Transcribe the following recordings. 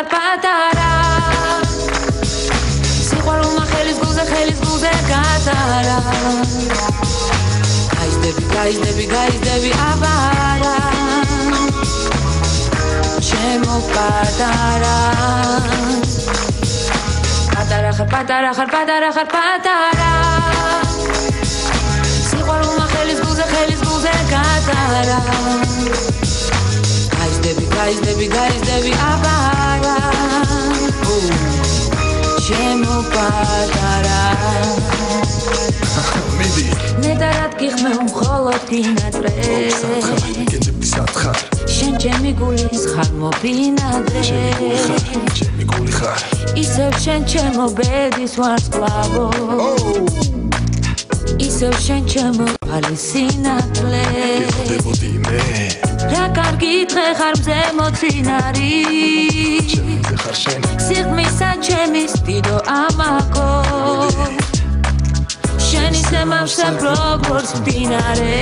Patara Siqvaluma xelis gulze gatara Gaizdebi avara Chemo patara Patara Siqvaluma xelis gulze gatara Gaizdebi avara Chemo patara Nedarat gixme მხოლოდ გინატრე შენ ჩემი გულის ხარ მობინადრე ისევ შენ ჩემო ბედის ვარსკვლავო ისევ შენ ჩემო პალისინათლე რა კარგი დღე ხარ მზე მოცინარი სიღმისა ჩემის დიდო ამაკო შენი ზემავსებ როგორც მდინარე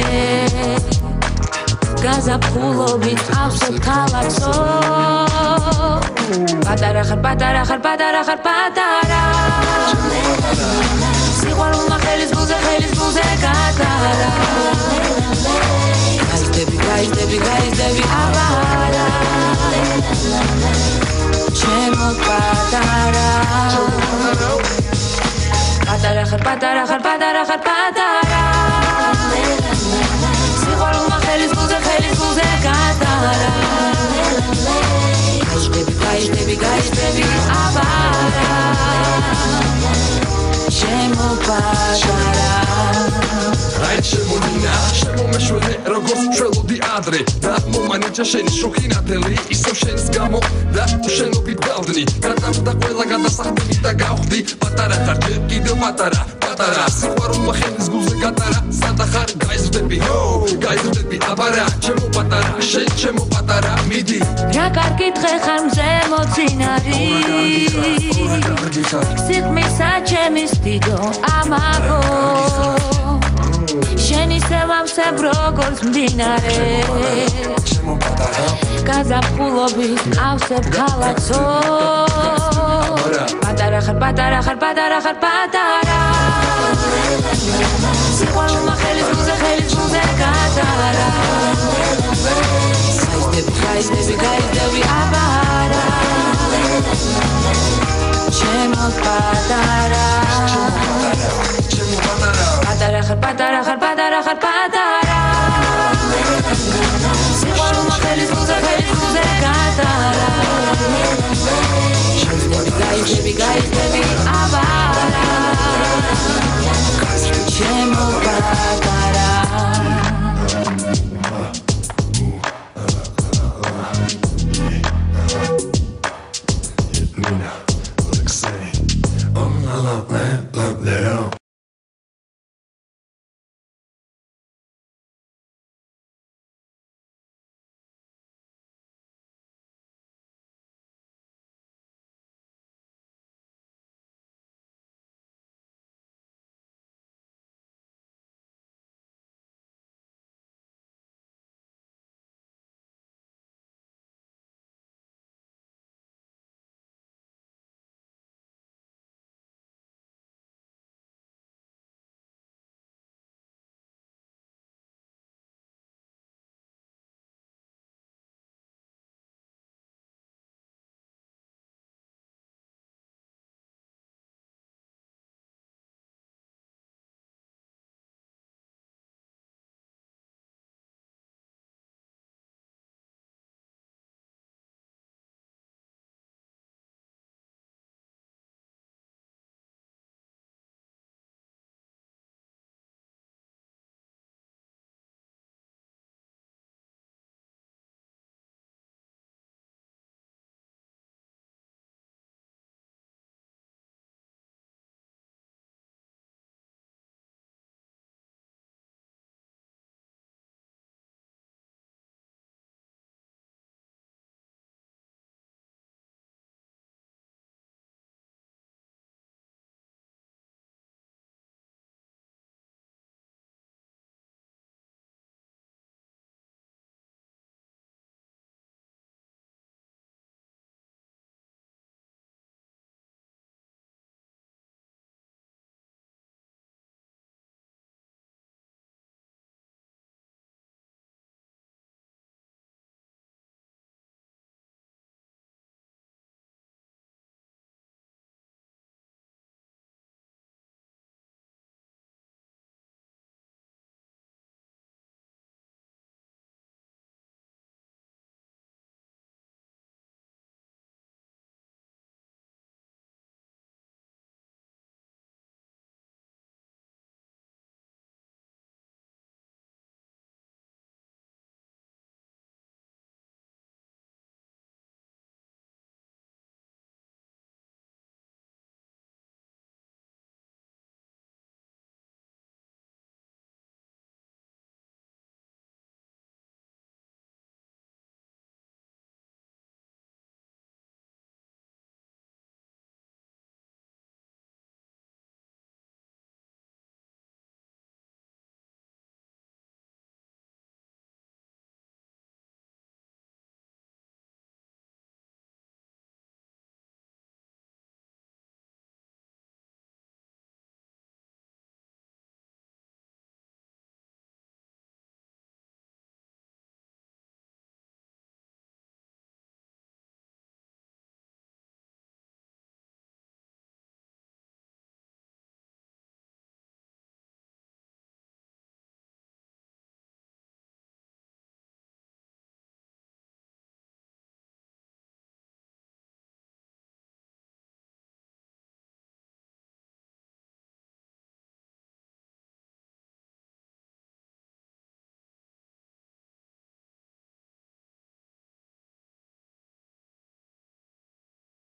გაზაფხულობით ავსებ ქალაქსო პატარა სიყვარულმა ხელის გულზე გატარა გაიზდები ავარა ჩემო პატარა Patara Siqvaluma xelis gulze gatara Gaizdebi avara Chemo patara Ai chemolina შემომეშვიდე როგორც შველოდი ადრე და მომანიჭა შენი შუქინათელი ისევ შენს გამო და შენობით დავდნი გადავდა ყველა გადასახდები და გავხდი პატარა ხარ კიდევ პატარა სიყვარულმა ხელის გულზე გატარა სადახარ გაიზრდები აბარა ჩემო პატარა შენ ჩემო პატარა მიდი რა კარგი დღე ხარ მზე მოცინარი სიღმისა ჩემის დიდო ამაკო შენი ზემავსებ როგორც მდინარე გაზაფხულობით ავსებ ქალაქსო პატარა სიყვარულმა ხელის გულზე გატარა გაიზდები აბარა ჩემო პატარა Patara